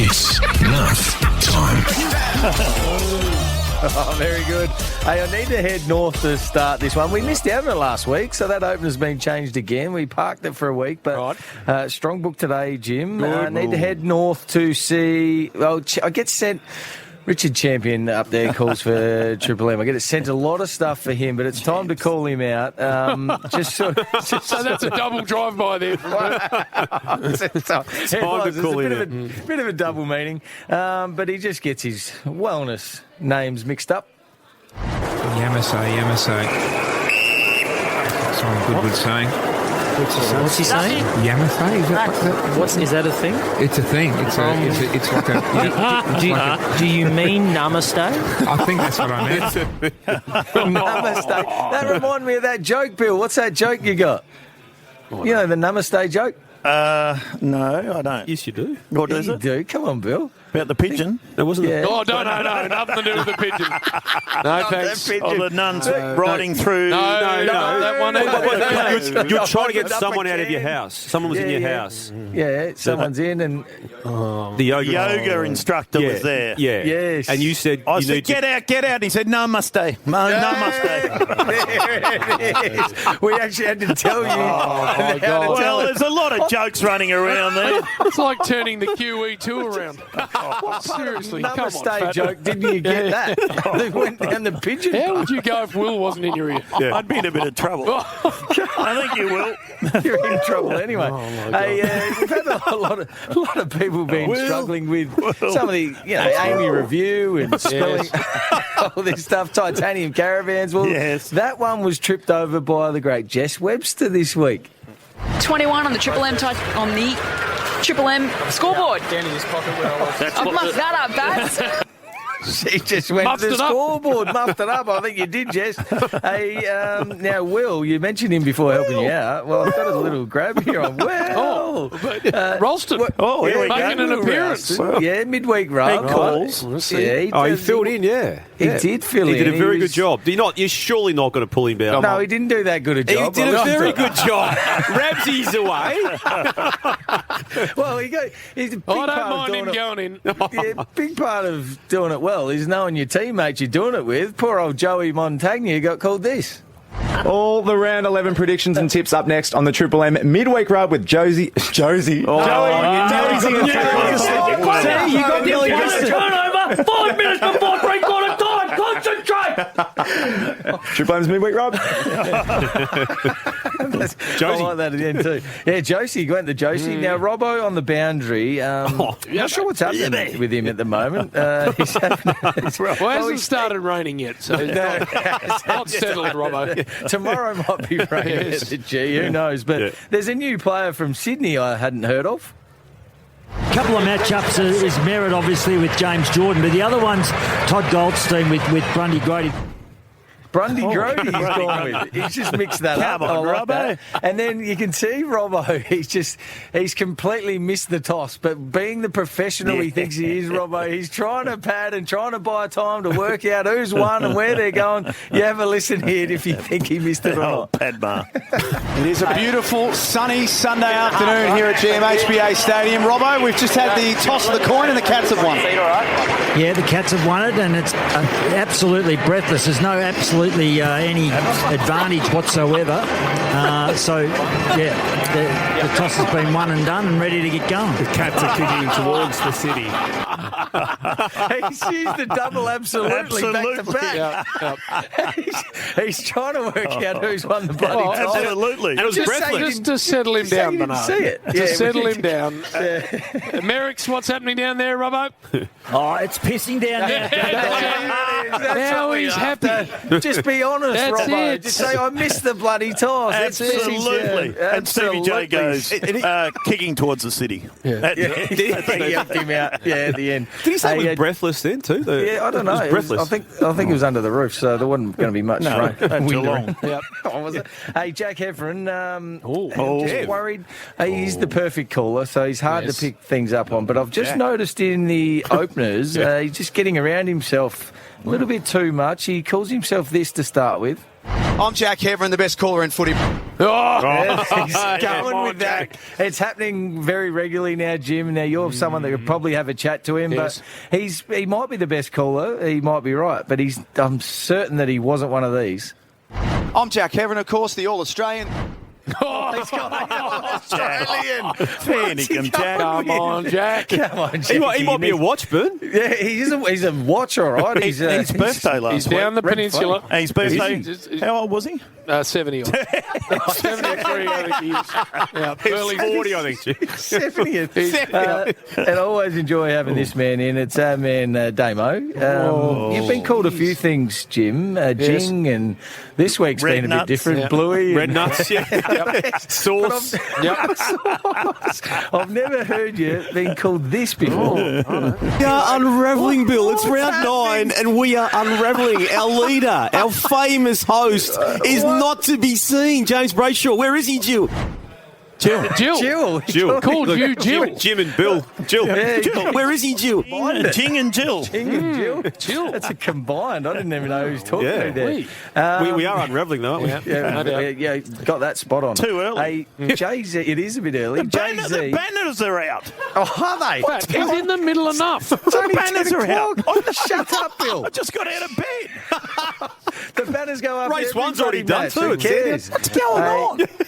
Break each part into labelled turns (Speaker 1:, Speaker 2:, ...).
Speaker 1: It's Nuff time.
Speaker 2: Oh, very good. Hey, I need to head north to start this one. We missed out on it last week, so that opener's been changed again. We parked it for a week, but strong book today, Jim. I need to head north to see... Well, I get sent... Richard Champion up there calls for Triple M. I get sent a lot of stuff for him, but it's time to call him out.
Speaker 3: So that's a double drive-by there.
Speaker 2: It's time to call him out. Bit of a double meaning, but he just gets his wellness names mixed up.
Speaker 4: Yamasay. That's what Goodwood's saying.
Speaker 5: What's he saying?
Speaker 4: Yamasay?
Speaker 5: Is that a thing?
Speaker 4: It's a thing. It's like a...
Speaker 5: Do you mean namaste?
Speaker 4: I think that's what I meant.
Speaker 2: Namaste. That reminded me of that joke, Bill. What's that joke you got? You know the namaste joke?
Speaker 6: No, I don't.
Speaker 7: Yes, you do.
Speaker 6: What is
Speaker 2: You
Speaker 6: it?
Speaker 2: do. Come on, Bill.
Speaker 6: About the pigeon?
Speaker 7: That wasn't
Speaker 2: Yeah.
Speaker 3: Oh, no, nothing to do with the pigeon. No, thanks.
Speaker 6: Oh, the nuns riding through...
Speaker 3: No, that one either.
Speaker 7: You're trying to get someone out of your house. Someone was in your house.
Speaker 2: Yeah, someone's in and...
Speaker 7: The yoga.
Speaker 6: Yoga instructor was there.
Speaker 7: Yeah.
Speaker 2: Yes.
Speaker 7: And you said...
Speaker 6: I
Speaker 7: you
Speaker 6: said,
Speaker 7: need to-
Speaker 6: get out. And he said, namaste. Namaste.
Speaker 2: There it is. We actually had to tell you how to tell
Speaker 6: Well,
Speaker 2: it.
Speaker 6: there's a lot of jokes running around there.
Speaker 3: It's like turning the QE2 around. Seriously, come on,
Speaker 2: Namaste
Speaker 3: fat.
Speaker 2: joke, didn't you get that? They went down the pigeon.
Speaker 3: How would you go if Will wasn't in your ear?
Speaker 6: I'd be in a bit of trouble. I think you will.
Speaker 2: You're in trouble anyway. Hey, we've had a lot of people been struggling with some of the, Amy Review and spelling all this stuff, titanium caravans. Well, that one was tripped over by the great Jess Webster this week.
Speaker 8: 21 on the Triple M scoreboard.
Speaker 2: Down in his pocket where I was.
Speaker 8: I've muffed that up, Baz.
Speaker 2: She just went
Speaker 3: Muffed
Speaker 2: to the
Speaker 3: it up.
Speaker 2: scoreboard, muffed it up. I think you did, Jess. Hey, now, Will, you mentioned him before helping you out. Well, I've got a little grab here on Will.
Speaker 3: Ralston.
Speaker 6: Here we
Speaker 3: making
Speaker 6: go.
Speaker 3: an appearance.
Speaker 2: Yeah, midweek run.
Speaker 6: calls.
Speaker 2: Yeah,
Speaker 7: he filled in, yeah.
Speaker 2: He did fill in.
Speaker 7: He did a very good job. You're surely not going to pull him down.
Speaker 2: No, he didn't do that good a
Speaker 7: He
Speaker 2: job.
Speaker 7: did a very good job. Ramsey's away.
Speaker 2: Well, he's a big
Speaker 3: I don't
Speaker 2: part
Speaker 3: mind
Speaker 2: of
Speaker 3: him
Speaker 2: doing
Speaker 3: going in.
Speaker 2: Yeah, big part of doing it well is knowing your teammates you're doing it with. Poor old Joey Montagna got called this.
Speaker 9: All the round 11 predictions and tips up next on the Triple M midweek rub with Josie. Josie.
Speaker 5: You got nearly missed it. Turnover, 5 minutes before three-quarter time. Concentrate.
Speaker 9: Triple M's midweek rub.
Speaker 2: Josie. I like that at the end too. Yeah, Josie, went to Josie. Now, Robbo on the boundary. Not sure what's happening with him at the moment.
Speaker 3: Well, it hasn't started raining yet, so it's not settled, Robbo.
Speaker 2: Tomorrow might be raining at the G, who knows? But there's a new player from Sydney I hadn't heard of.
Speaker 5: A couple of matchups is Merritt, obviously, with James Jordan, but the other one's Todd Goldstein with Grundy Grady.
Speaker 2: Grundy Grody he's gone with. He's just mixed that up.
Speaker 6: Come on,
Speaker 2: I like
Speaker 6: Robbo.
Speaker 2: that. And then you can see Robbo, he's completely missed the toss. But being the professional he thinks he is, Robbo, he's trying to pad and trying to buy time to work out who's won and where they're going. You have a listen here if you think he missed it or not.
Speaker 6: Padma.
Speaker 10: It is a beautiful, sunny Sunday afternoon here at GMHBA Stadium. Robbo, we've just had the toss of the coin and the Cats have won.
Speaker 5: Yeah, the Cats have won it, and it's absolutely breathless. There's no absolutely any advantage whatsoever. The toss has been won and done and ready to get going.
Speaker 7: The Cats are kicking towards the city.
Speaker 2: He's used the double absolutely back to back. He's trying to work out who's won the bloody toss.
Speaker 6: Absolutely.
Speaker 7: And it was breathless.
Speaker 3: Just to settle him down, Bernard.
Speaker 2: See it.
Speaker 3: To settle him down. Merrick's, what's happening down there, Robbo?
Speaker 5: Oh, it's pissing down there.
Speaker 3: Now he's happy.
Speaker 2: Just be honest,
Speaker 3: That's
Speaker 2: Robbo.
Speaker 3: it.
Speaker 2: Just say, I missed the bloody toss.
Speaker 6: Absolutely. And Stevie J goes kicking towards the city.
Speaker 2: He helped him out. Yeah, at the end.
Speaker 7: Did he say it was breathless then too?
Speaker 2: Yeah, I don't know.
Speaker 7: It was breathless.
Speaker 2: I think it was under the roof, so there wasn't going to be much rain.
Speaker 6: Too long.
Speaker 2: Yep. Was it? Hey, Jack Heffron, just worried. He's the perfect caller, so he's hard to pick things up on. But I've just noticed in the openers, he's just getting around himself a little bit too much. He calls himself this to start with.
Speaker 10: I'm Jack Hevron, the best caller in footy.
Speaker 2: Yes, he's
Speaker 3: Come
Speaker 2: going
Speaker 3: on,
Speaker 2: with that.
Speaker 3: Jack.
Speaker 2: It's happening very regularly now, Jim. Now, you're someone that could probably have a chat to him,
Speaker 3: Yes.
Speaker 2: but he might be the best caller. He might be right, but I'm certain that he wasn't one of these.
Speaker 10: I'm Jack Heron, of course, the All-Australian.
Speaker 2: He's got Australian.
Speaker 6: Panic, Jack.
Speaker 3: Come on, Jack.
Speaker 2: Come on,
Speaker 7: He might be a watch, Burn.
Speaker 2: Yeah, he's a watch, all right.
Speaker 6: His birthday last
Speaker 3: He's
Speaker 6: week.
Speaker 3: down the peninsula.
Speaker 6: And his birthday,
Speaker 3: Is he?
Speaker 6: how old was he?
Speaker 3: 70 odd. 73, I think he is. Yeah, early
Speaker 7: 40, I think.
Speaker 2: 70th. And I always enjoy having this man in. It's our man, Damo. You've been called a few things, Jim. Jing, and this week's
Speaker 6: Red
Speaker 2: been a
Speaker 6: nuts.
Speaker 2: bit different.
Speaker 3: Yeah.
Speaker 2: Bluey.
Speaker 7: Red
Speaker 2: and-
Speaker 7: nuts, sauce.
Speaker 2: I've never heard you being called this before.
Speaker 7: We are unravelling, Bill. It's round 9, and we are unravelling. Our leader, our famous host, is not to be seen. James Brayshaw, where is he, Jill?
Speaker 3: Jill.
Speaker 7: Jill.
Speaker 3: Called you Jill.
Speaker 7: Jim and Bill. Jill.
Speaker 2: Yeah,
Speaker 7: Jill. Where is he, Jill?
Speaker 6: Jing and Jill.
Speaker 2: Jing and Jill. That's a combined. I didn't even know who's talking
Speaker 7: Yeah.
Speaker 2: to there.
Speaker 7: We are unravelling, though, aren't we?
Speaker 2: Yeah, got that spot on.
Speaker 6: Too early.
Speaker 2: Hey, Jay-Z, it is a bit early.
Speaker 6: The
Speaker 2: Jay-Z.
Speaker 6: banners are out.
Speaker 2: Oh, are they?
Speaker 3: But he's in the middle of Nuff.
Speaker 6: The banners are out.
Speaker 2: Shut up, Bill.
Speaker 6: I just got out of bed.
Speaker 2: The banners go up.
Speaker 7: Race
Speaker 2: every
Speaker 7: one's already
Speaker 2: bloody
Speaker 7: done
Speaker 2: match.
Speaker 7: too.
Speaker 2: Who
Speaker 7: It's
Speaker 2: cares?
Speaker 6: What's going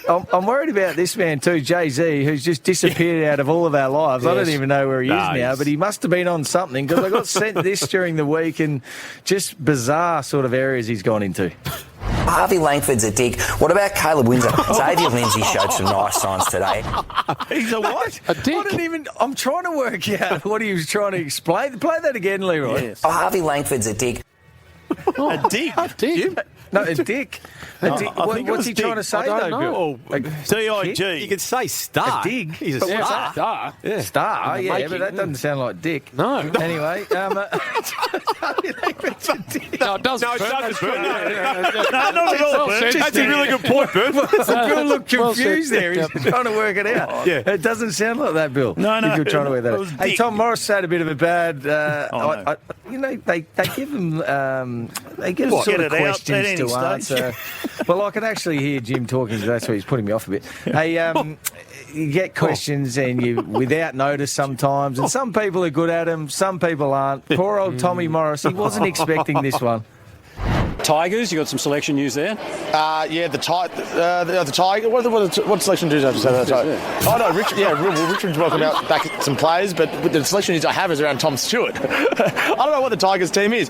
Speaker 6: on?
Speaker 2: I'm worried about this man too, Jay-Z, who's just disappeared out of all of our lives. I don't even know where he is now, but he must have been on something because I got sent this during the week and just bizarre sort of areas he's gone into.
Speaker 11: Harvey Langford's a dick. What about Caleb Windsor? Xavier Lindsay showed some nice signs today.
Speaker 6: He's a what?
Speaker 3: A dick.
Speaker 2: I'm trying to work out what he was trying to explain. Play that again, Leroy.
Speaker 6: Yes.
Speaker 11: Harvey Langford's a dick.
Speaker 6: A dig.
Speaker 3: Dick.
Speaker 2: No, a dick.
Speaker 6: I think it
Speaker 2: What's
Speaker 6: was
Speaker 2: he
Speaker 6: dig.
Speaker 2: trying to say,
Speaker 3: I don't
Speaker 2: though,
Speaker 3: know.
Speaker 2: Bill?
Speaker 6: D-I-G.
Speaker 7: You could say star.
Speaker 2: A dig.
Speaker 7: He's a
Speaker 2: But
Speaker 7: star.
Speaker 2: what's
Speaker 3: Star.
Speaker 7: Yeah.
Speaker 2: Star,
Speaker 3: In the
Speaker 2: yeah,
Speaker 3: making.
Speaker 2: but that doesn't sound like dick.
Speaker 3: No.
Speaker 2: Anyway,
Speaker 3: No, it doesn't.
Speaker 7: No, it doesn't. Burn.
Speaker 6: No, not at all, Bert.
Speaker 7: That's a really good point, Burn.
Speaker 2: Bill looked
Speaker 3: Well
Speaker 2: confused
Speaker 3: said.
Speaker 2: there. He's
Speaker 3: Yep.
Speaker 2: trying to work it out.
Speaker 7: Yeah.
Speaker 2: It doesn't sound like that, Bill.
Speaker 6: No,
Speaker 2: If you're trying to work that
Speaker 6: it
Speaker 2: out.
Speaker 6: was
Speaker 2: Hey,
Speaker 6: dick.
Speaker 2: Tom Morris had a bit of a bad.
Speaker 6: no.
Speaker 2: They give him they give him
Speaker 6: What?
Speaker 2: sort
Speaker 6: Get
Speaker 2: of
Speaker 6: it out
Speaker 2: questions
Speaker 6: at any
Speaker 2: to
Speaker 6: stage.
Speaker 2: answer. Well, I can actually hear Jim talking, so that's why he's putting me off a bit. Hey, you get questions and you without notice sometimes, and some people are good at them, some people aren't. Poor old Tommy Morris, he wasn't expecting this one.
Speaker 12: Tigers, you got some selection news there?
Speaker 13: Yeah, the Tiger. What selection news I have to say about the Tiger? Oh no, Richard's welcome out back some players, but with the selection news I have is around Tom Stewart. I don't know what the Tigers team is.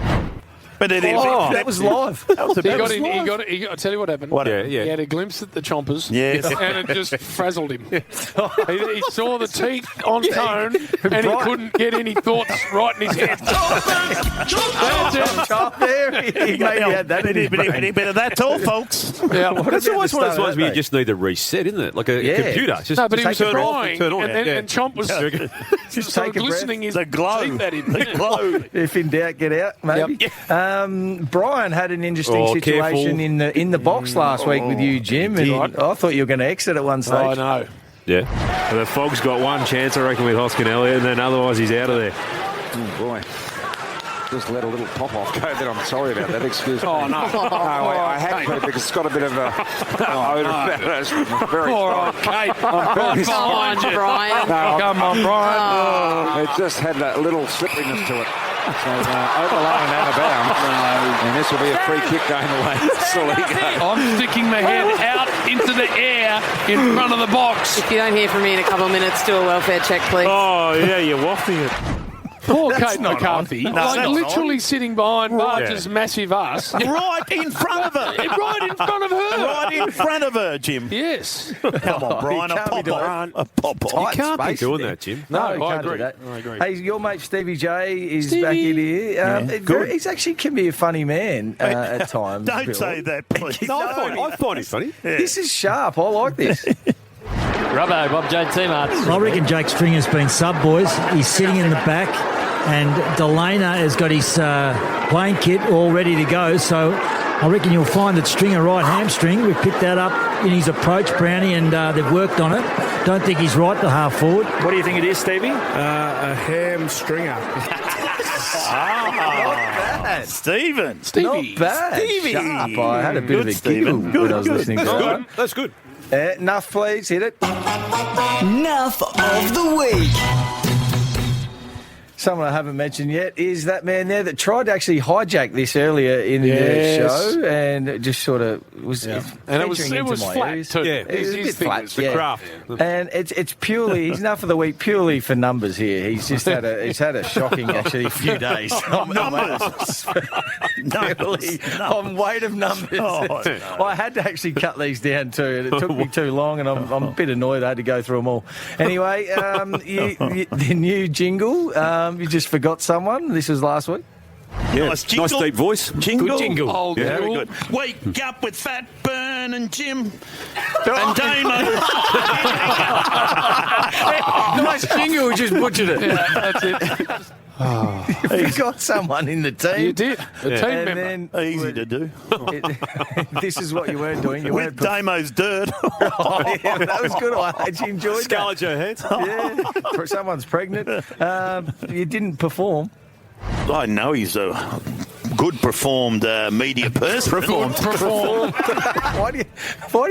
Speaker 6: But it is.
Speaker 2: That was live.
Speaker 6: That was a
Speaker 3: He
Speaker 6: bit
Speaker 3: got in. I'll tell you what happened.
Speaker 6: What?
Speaker 7: Yeah.
Speaker 3: He had a glimpse at the chompers,
Speaker 6: Yes.
Speaker 3: and it just frazzled him. He saw the teeth on tone, and he couldn't get any thoughts right in his head.
Speaker 2: He maybe had that in his brain.
Speaker 6: Bit of that's all, folks.
Speaker 3: Yeah.
Speaker 7: That's always one of those
Speaker 2: start
Speaker 7: ones where you
Speaker 2: that
Speaker 7: just need a reset, isn't it? Like a
Speaker 2: Yeah.
Speaker 7: computer. Just
Speaker 3: No, but he was
Speaker 7: turn off
Speaker 3: crying,
Speaker 7: turn on.
Speaker 3: and Chomp was just
Speaker 2: take a breath.
Speaker 3: glistening his
Speaker 6: The glow.
Speaker 3: teeth at him.
Speaker 6: The glow.
Speaker 2: If in doubt, get out, maybe. Brian had an interesting situation
Speaker 7: careful.
Speaker 2: in the box last week with you, Jim, and I thought you were going to exit at one stage.
Speaker 3: I know.
Speaker 7: Yeah. The Fog's got one chance, I reckon, with Hoskin Elliott, and then otherwise he's out of there.
Speaker 4: Oh, boy. Just let a little Popoff go there. I'm sorry about that. Excuse me.
Speaker 3: Oh, no.
Speaker 4: I had to because it's got a bit of a odor about it. It's very
Speaker 3: All right, Kate. I'm
Speaker 8: Come on, Brian.
Speaker 3: Come on, Brian.
Speaker 4: It just had a little slipperiness to it. So overload and out of bounds. And this will be a free kick going away.
Speaker 3: I'm sticking my head out into the air in front of the box.
Speaker 8: If you don't hear from me in a couple of minutes, do a welfare check, please.
Speaker 7: Oh, yeah, you're wafting it.
Speaker 3: Poor
Speaker 2: That's
Speaker 3: Kate
Speaker 2: not
Speaker 3: McCarthy,
Speaker 6: on. No,
Speaker 3: like
Speaker 6: that's
Speaker 3: literally
Speaker 6: on.
Speaker 3: sitting behind Barge's massive ass.
Speaker 6: Right in front of her.
Speaker 3: Right in front of her.
Speaker 6: Right in front of her, Jim.
Speaker 3: Yes.
Speaker 6: Come on, Brian.
Speaker 2: You
Speaker 6: A
Speaker 2: can't be doing
Speaker 6: pop-off.
Speaker 2: Tight
Speaker 7: Can't be
Speaker 2: space
Speaker 7: doing
Speaker 2: there.
Speaker 7: that, Jim.
Speaker 2: No,
Speaker 3: I
Speaker 2: you can't
Speaker 3: agree.
Speaker 2: do that.
Speaker 3: I agree.
Speaker 2: Hey, your mate Stevie J is
Speaker 3: Stevie.
Speaker 2: back in here.
Speaker 6: good.
Speaker 2: He's actually can be a funny man at times.
Speaker 6: Don't
Speaker 2: Bill.
Speaker 6: say that, please.
Speaker 7: No, I find it funny.
Speaker 2: This is sharp. I like this.
Speaker 12: Robbo, Bob J. T-Marts.
Speaker 5: I reckon Jake Stringer's been sub, boys. He's sitting in the back, and Delana has got his playing kit all ready to go. So I reckon you'll find that Stringer right hamstring. We've picked that up in his approach, Brownie, and they've worked on it. Don't think he's right to half forward.
Speaker 12: What do you think it is, Stevie?
Speaker 3: A hamstringer.
Speaker 6: Stephen.
Speaker 3: Stevie.
Speaker 2: Not bad.
Speaker 6: Stevie.
Speaker 2: Sharp. I had a bit
Speaker 6: Good,
Speaker 2: of a
Speaker 6: Stephen.
Speaker 2: giggle when I was listening to that.
Speaker 7: That's good.
Speaker 2: Nuff, please. Hit it.
Speaker 14: Nuff of the week.
Speaker 2: Someone I haven't mentioned yet is that man there that tried to actually hijack this earlier in the show, and it just sort of was.
Speaker 3: And it was flat
Speaker 2: ears.
Speaker 3: too.
Speaker 2: Yeah, it was a bit flat.
Speaker 6: The craft.
Speaker 2: And it's purely he's Nuff of the week purely for numbers here. He's just had a shocking actually few days.
Speaker 6: Numbers.
Speaker 2: On weight of numbers. Well, I had to actually cut these down too, and it took me too long, and I'm a bit annoyed I had to go through them all. Anyway, the new jingle. You just forgot someone. This was last week.
Speaker 6: Yeah, nice deep voice. Jingle.
Speaker 3: Good jingle. Old
Speaker 6: yeah, very good. Wake up with Fat Burn and Jim and Damo.
Speaker 2: Nice jingle. We just butchered it.
Speaker 3: Yeah, that's it.
Speaker 2: You forgot someone in the team.
Speaker 3: You did. The team member.
Speaker 2: Then
Speaker 6: easy to do.
Speaker 2: This is what you weren't doing. You
Speaker 6: with Damo's dirt.
Speaker 2: Oh, yeah, that was good. I actually enjoyed
Speaker 6: Scarlett Johansson.
Speaker 2: Yeah, someone's pregnant. You didn't perform.
Speaker 6: I know he's a good performed media person.
Speaker 3: Performed.
Speaker 2: Why do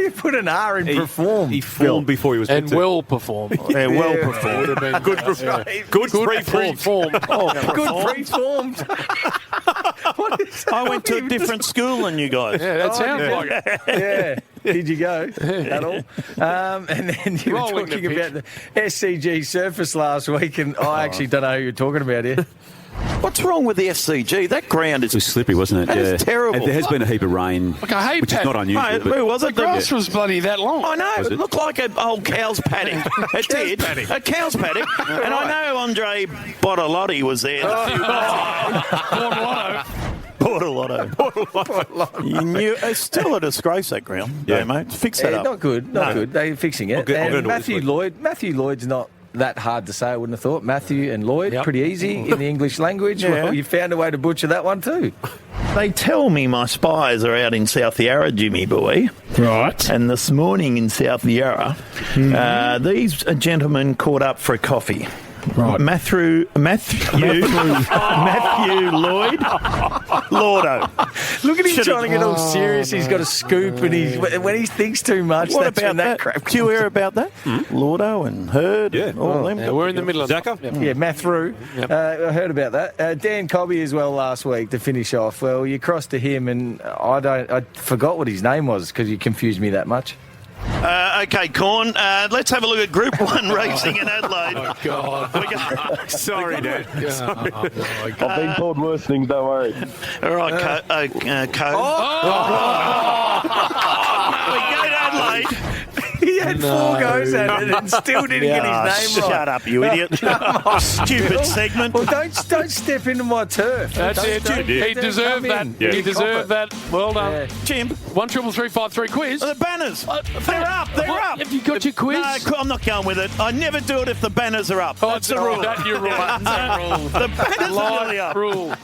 Speaker 2: you put an R in perform?
Speaker 6: He formed before he was
Speaker 3: and well performed.
Speaker 6: Yeah, well performed.
Speaker 3: Good
Speaker 2: pre-formed. Good pre-formed.
Speaker 6: I went to a different school than you guys.
Speaker 3: Yeah, that sounds like it.
Speaker 2: Yeah. Did you go at all? And then you were talking about the SCG surface last week, and I actually don't know who you're talking about here.
Speaker 6: What's wrong with the SCG? That ground is...
Speaker 15: It was slippery, wasn't it?
Speaker 6: That is terrible.
Speaker 15: And there has been a heap of rain,
Speaker 3: like a hay
Speaker 15: which is not unusual.
Speaker 6: Mate, who was it?
Speaker 3: The grass was bloody that long.
Speaker 6: I know. It looked like an old cow's paddock. It did. A cow's paddock. And I know Andre Bottolotti was there. Bortolotto. You knew, it's still a disgrace, that ground. Yeah, mate. Fix that up.
Speaker 2: Not good. Not good. They're fixing it. And Matthew Lloyd's not that hard to say, I wouldn't have thought. Matthew and Lloyd, pretty easy in the English language.
Speaker 6: Yeah.
Speaker 2: Well, you found a way to butcher that one too.
Speaker 6: They tell me my spies are out in South Yarra, Jimmy boy.
Speaker 3: Right.
Speaker 6: And this morning in South Yarra, these gentlemen caught up for a coffee. Right. Matthew Lloyd, Lordo.
Speaker 2: Look at him trying to get all serious. He's got a scoop, and when he thinks too much,
Speaker 6: what
Speaker 2: that's
Speaker 6: about
Speaker 2: when that crap.
Speaker 6: Do you hear about that? Lordo and Hurd.
Speaker 15: Yeah.
Speaker 6: And all them.
Speaker 3: Yeah, we're in the middle of that.
Speaker 2: Yeah, Matthew.
Speaker 3: Yep.
Speaker 2: I heard about that. Dan Cobby as well last week to finish off. Well, you crossed to him, and I forgot what his name was because you confused me that much.
Speaker 6: Okay, Corn, let's have a look at Group 1 racing in Adelaide.
Speaker 3: Oh, God.
Speaker 6: Sorry, Dad.
Speaker 3: Sorry.
Speaker 16: I've been told worse things, don't worry.
Speaker 6: All right, Co. We go to Adelaide.
Speaker 2: He had 4 goes at it and still didn't get his name right.
Speaker 6: Shut up, you idiot. Stupid segment.
Speaker 2: Well, don't step into my turf.
Speaker 3: That's it. He deserved that.
Speaker 6: Yeah.
Speaker 3: He deserved that. Well done.
Speaker 2: Yeah.
Speaker 6: Jim.
Speaker 3: 13353 quiz.
Speaker 6: The banners. They're up. They're up.
Speaker 3: Have you got your quiz?
Speaker 6: No, I'm not going with it. I never do it if the banners are up. That's the rule.
Speaker 3: That you're right.
Speaker 6: The banners are really up.
Speaker 3: Rule.